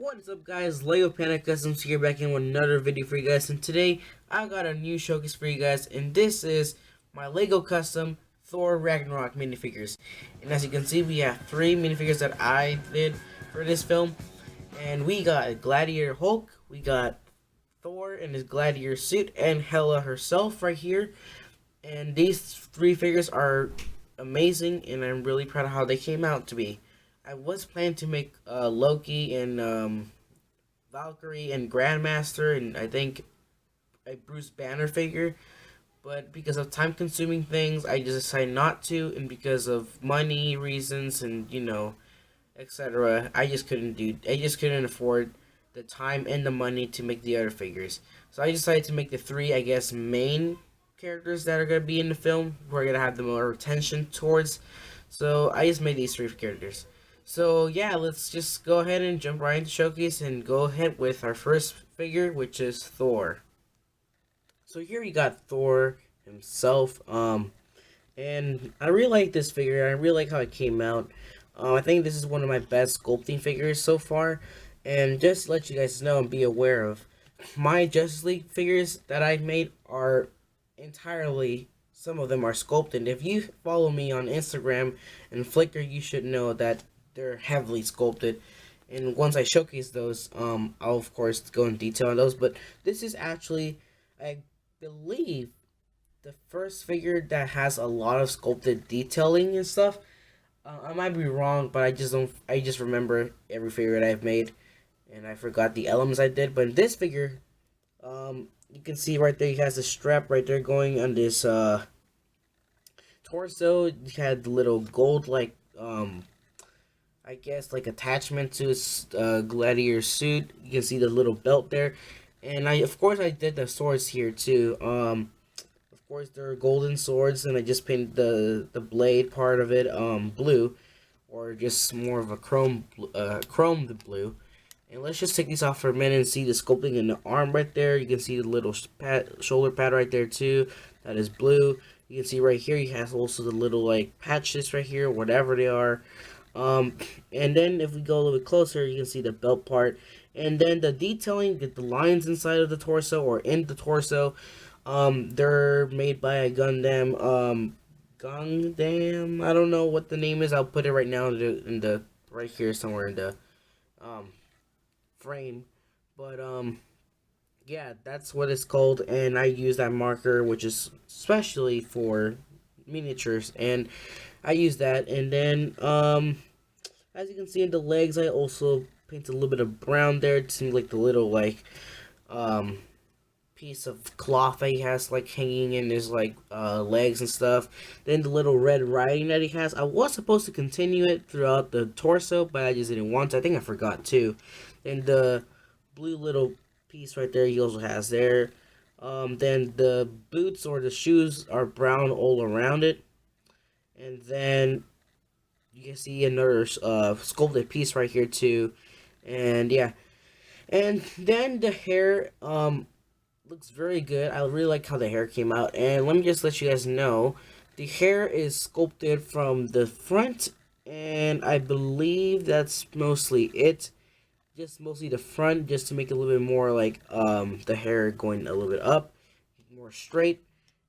What is up, guys? Lego Panda Customs here, back in with another video for you guys. And today I got a new showcase for you guys, and this is my Lego custom Thor Ragnarok minifigures. And as you can see, we have 3 minifigures that I did for this film, and we got Gladiator Hulk, we got Thor in his gladiator suit, and Hela herself right here. And these 3 figures are amazing, and I'm really proud of how they came out to be. I was planning to make Loki and Valkyrie and Grandmaster, and I think a Bruce Banner figure, but because of time-consuming things, I just decided not to, and because of money reasons and etc. I just couldn't afford the time and the money to make the other figures. So I decided to make the 3, I guess, main characters that are gonna be in the film. We're gonna have the more attention towards. So I just made these 3 characters. So yeah, let's just go ahead and jump right into showcase and go ahead with our first figure, which is Thor. So here you got Thor himself, and I really like this figure. I really like how it came out. I think this is one of my best sculpting figures so far. And just to let you guys know and be aware of, my Justice League figures that I've made are entirely, some of them are sculpted. If you follow me on Instagram and Flickr, you should know that they're heavily sculpted, and once I showcase those, I'll of course go in detail on those. But this is actually, I believe, the first figure that has a lot of sculpted detailing and stuff. I might be wrong, but I just remember every figure that I've made, and I forgot the elements I did. But in this figure, you can see right there, he has a strap right there going on this torso. He had the little gold I guess like attachment to his gladiator suit. You can see the little belt there, and of course I did the swords here too. Of course they're golden swords, and I just painted the blade part of it blue, or just more of a chromed blue. And let's just take these off for a minute and see the sculpting in the arm right there. You can see the little shoulder pad right there too. That is blue. You can see right here he has also the little like patches right here, whatever they are. And then if we go a little bit closer, you can see the belt part, and then the detailing, the lines inside of the torso or in the torso. They're made by a Gundam. I don't know what the name is. I'll put it right now in the right here somewhere in the frame. But yeah, that's what it's called, and I use that marker, which is especially for miniatures, and I use that. And then as you can see in the legs, I also paint a little bit of brown there. It seems like the little piece of cloth that he has like hanging in his legs and stuff. Then the little red writing that he has, I was supposed to continue it throughout the torso, but I just didn't want to. I think I forgot too. And the blue little piece right there he also has there. Then the boots or the shoes are brown all around it. And then you can see another sculpted piece right here too. And yeah. And then the hair looks very good. I really like how the hair came out. And let me just let you guys know, the hair is sculpted from the front, and I believe that's mostly it. Just mostly the front, just to make it a little bit more like the hair going a little bit up, more straight.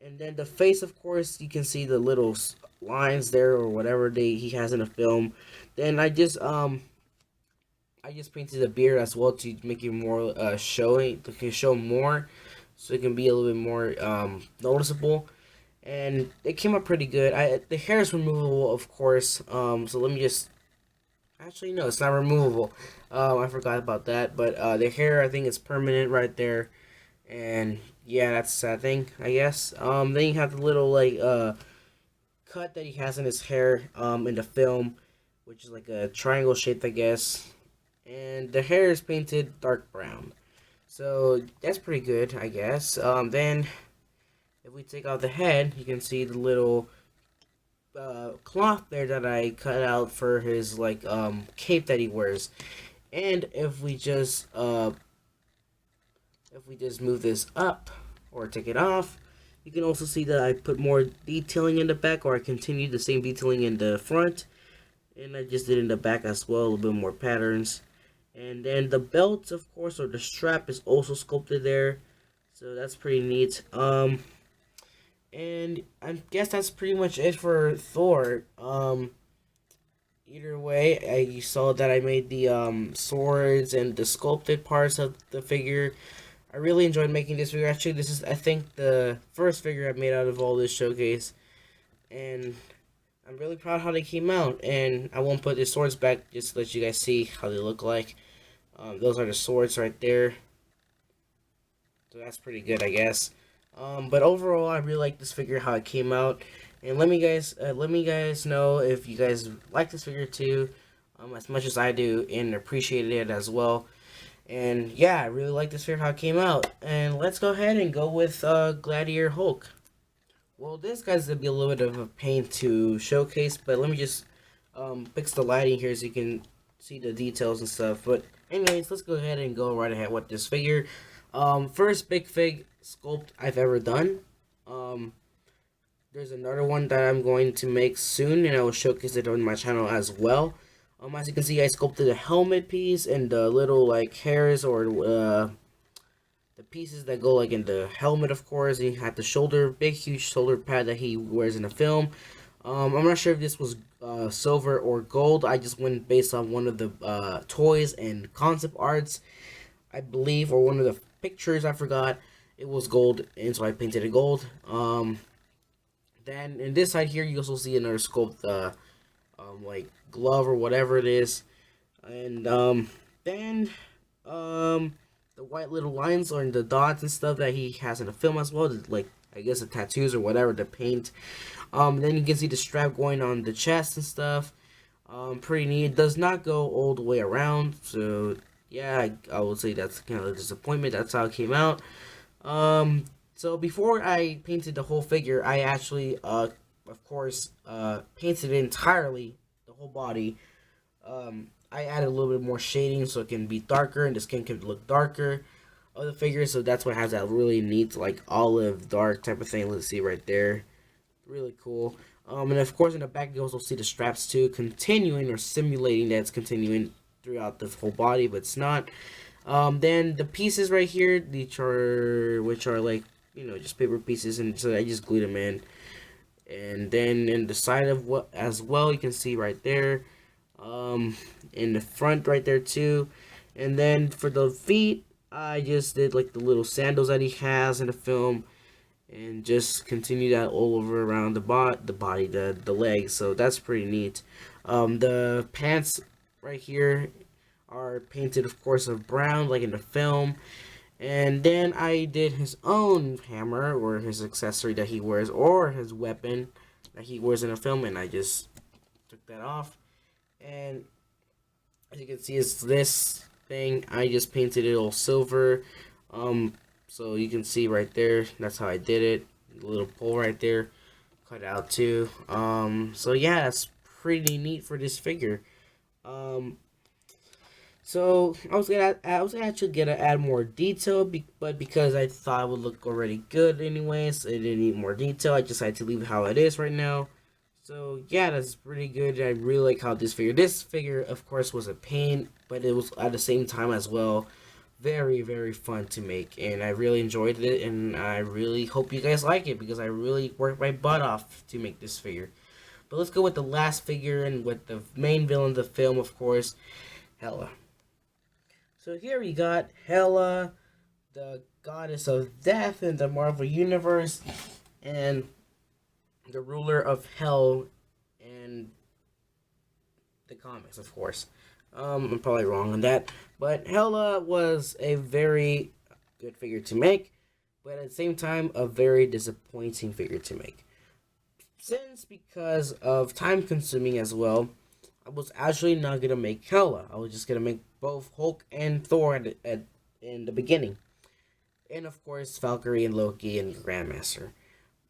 And then the face, of course, you can see the little lines there or whatever he has in the film. Then I just painted the beard as well to make it more to show more, so it can be a little bit more noticeable. And it came out pretty good. The hair is removable, of course. So let me just, actually no, it's not removable. I forgot about that. But the hair, I think, is permanent right there. And yeah, that's a sad thing, I guess. Then you have the little cut that he has in his hair in the film, which is like a triangle shape, I guess. And the hair is painted dark brown, so that's pretty good, I guess. Then if we take out the head, you can see the little cloth there that I cut out for his cape that he wears. And if we just move this up or take it off, you can also see that I put more detailing in the back, or I continued the same detailing in the front, and I just did in the back as well, a little bit more patterns. And then the belt, of course, or the strap is also sculpted there. So that's pretty neat. And I guess that's pretty much it for Thor. Either way, you saw that I made the swords and the sculpted parts of the figure. I really enjoyed making this figure. Actually, this is, I think, the first figure I've made out of all this showcase. And I'm really proud how they came out. And I won't put the swords back just to let you guys see how they look like. Those are the swords right there. So that's pretty good, I guess. But overall, I really like this figure, how it came out. And let me guys know if you guys like this figure too, as much as I do, and appreciated it as well. And yeah, I really like this figure, how it came out. And let's go ahead and go with Gladiator Hulk. Well, this guy's gonna be a little bit of a pain to showcase, but let me just fix the lighting here so you can see the details and stuff. But anyways, let's go ahead and go right ahead with this figure. First big fig sculpt I've ever done. There's another one that I'm going to make soon, and I will showcase it on my channel as well. As you can see, I sculpted a helmet piece and the little like hairs or the pieces that go like in the helmet, of course. He had the shoulder, big huge shoulder pad that he wears in the film. I'm not sure if this was silver or gold. I just went based on one of the toys and concept arts, I believe, or one of the pictures, I forgot. It was gold, and so I painted it gold. Then in this side here, you also see another sculpt, like glove or whatever it is, and then the white little lines or the dots and stuff that he has in the film as well, like I guess the tattoos or whatever, the paint. Then you can see the strap going on the chest and stuff. Pretty neat. It does not go all the way around, so yeah, I would say that's kind of a disappointment. That's how it came out. So before I painted the whole figure, I actually, of course, painted it entirely, the whole body. I added a little bit more shading so it can be darker and the skin can look darker of the figure. So that's what has that really neat, like, olive dark type of thing. Let's see right there. Really cool. And of course, in the back, you also see the straps too, continuing or simulating that it's continuing throughout the whole body, but it's not. Then the pieces right here, which are like, just paper pieces, and so I just glued them in. And then in the side of what as well, you can see right there, in the front right there too. And then for the feet, I just did like the little sandals that he has in the film, and just continue that all over around the legs. So that's pretty neat. The pants right here are painted, of course, of brown, like in the film. And then I did his own hammer, or his accessory that he wears, or his weapon that he wears in the film, and I just took that off. And as you can see, it's this thing. I just painted it all silver. So you can see right there, that's how I did it. The little pole right there, cut out too. So yeah, it's pretty neat for this figure. So I was actually gonna add more detail, but because I thought it would look already good anyways, it didn't need more detail. I decided to leave it how it is right now. So yeah, that's pretty good. I really like how this figure, of course, was a pain, but it was at the same time as well very, very fun to make, and I really enjoyed it, and I really hope you guys like it, because I really worked my butt off to make this figure. But let's go with the last figure, and with the main villain of the film, of course, Hela. So here we got Hela, the goddess of death in the Marvel Universe, and the ruler of hell in the comics, of course. I'm probably wrong on that, but Hela was a very good figure to make, but at the same time, a very disappointing figure to make. Because of time consuming as well, I was actually not gonna make Hela. I was just gonna make both Hulk and Thor in the beginning, and of course Valkyrie and Loki and Grandmaster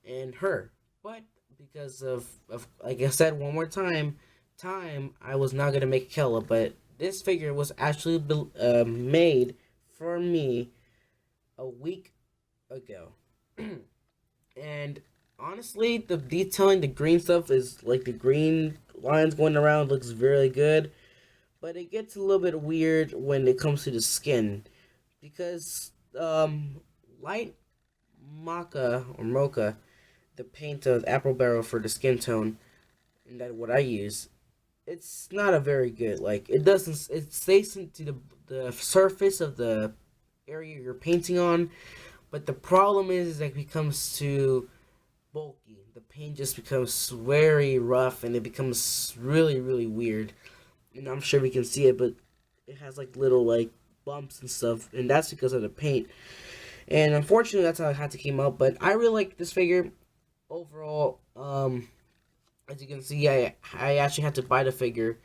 and her. But because of like I said one more time, I was not gonna make Hela. But this figure was actually made for me a week ago, and honestly, the detailing, the green stuff is like the green lines going around looks really good. but it gets a little bit weird when it comes to the skin because light mocha, the paint of apple barrel for the skin tone, and that what I use, it's not a very good. Like it doesn't. It stays into the surface of the area you're painting on, but the problem is that it becomes too bulky. The paint just becomes very rough, and it becomes really weird. And I'm sure we can see it, but it has like little like bumps and stuff, and that's because of the paint. And unfortunately, that's how it had to came out. But I really like this figure overall. As you can see, I actually had to buy the figure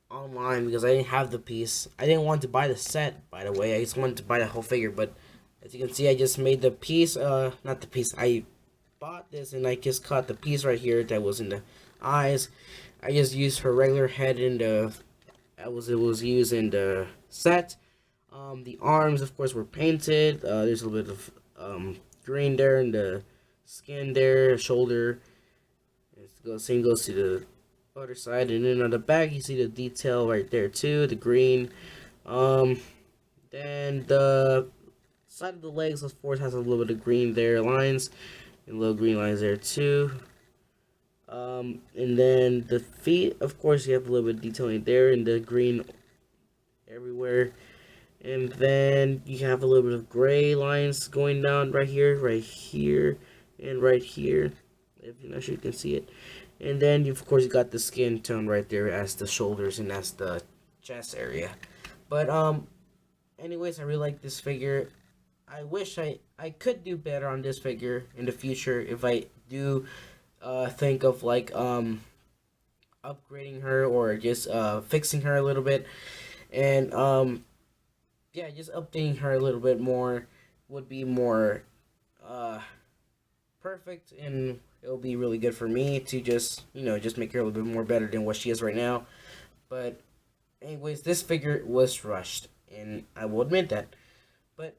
online because I didn't have the piece. I didn't want to buy the set, by the way. I just wanted to buy the whole figure. But as you can see, I just made the piece. Not the piece. I bought this and I just caught the piece right here that was in the eyes. I just used her regular head in the. It was used in the set. The arms, of course, were painted. There's a little bit of green there in the skin there, shoulder. Same goes to the other side, and then on the back you see the detail right there too, the green. Then the side of the legs, of course, has a little bit of green there lines, and little green lines there too. And then the feet, of course, you have a little bit of detailing there, and the green everywhere. And then you have a little bit of gray lines going down right here, and right here. If you're not sure, you can see it. And then you, of course, you got the skin tone right there as the shoulders and as the chest area. But anyways, I really like this figure. I wish I could do better on this figure in the future if I do think of like upgrading her or just fixing her a little bit. And yeah, just updating her a little bit more would be more perfect, and it'll be really good for me to just, just make her a little bit more better than what she is right now. But anyways, this figure was rushed, and I will admit that. But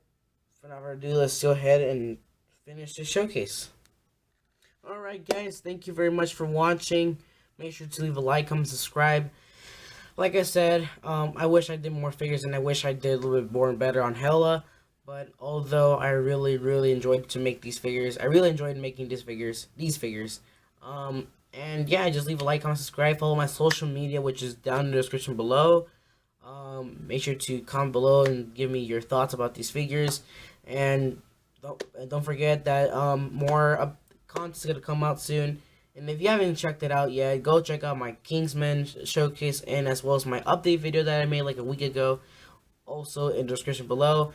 for now further ado, let's go ahead and finish the showcase. Alright guys, thank you very much for watching. Make sure to leave a like, comment, subscribe. Like I said, I wish I did more figures, and I wish I did a little bit more and better on Hela. But although I really enjoyed to make these figures, I really enjoyed making these figures. And yeah, just leave a like, comment, subscribe, follow my social media, which is down in the description below. Make sure to comment below and give me your thoughts about these figures. And don't forget that more content's gonna come out soon. And if you haven't checked it out yet, go check out my Kingsman showcase, and as well as my update video that I made like a week ago, also in the description below.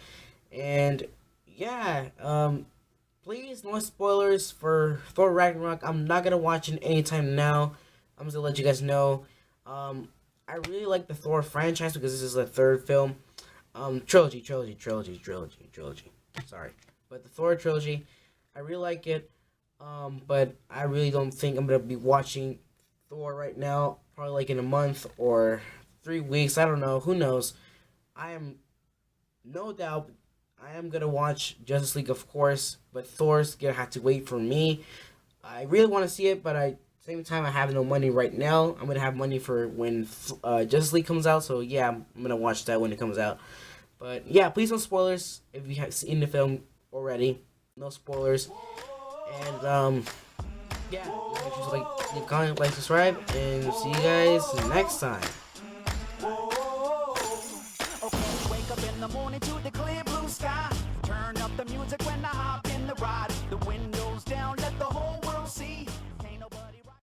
And yeah, please no spoilers for Thor Ragnarok. I'm not gonna watch it anytime now. I'm just gonna let you guys know. I really like the Thor franchise because this is the third film, trilogy. Sorry, but the Thor trilogy, I really like it. But I really don't think I'm gonna be watching Thor right now. Probably like in a month or 3 weeks. I don't know. Who knows? I am no doubt. I am gonna watch Justice League, of course, but Thor's gonna have to wait for me. I really want to see it, but at the same time, I have no money right now. I'm gonna have money for when Justice League comes out. So yeah, I'm gonna watch that when it comes out. But yeah, please no spoilers if you have seen the film already. No spoilers. And yeah, make sure to leave, comment, like, subscribe, and see you guys next time. Okay, wake up in the morning to the clear blue sky. Turn up the music when I hop in the ride. The windows down.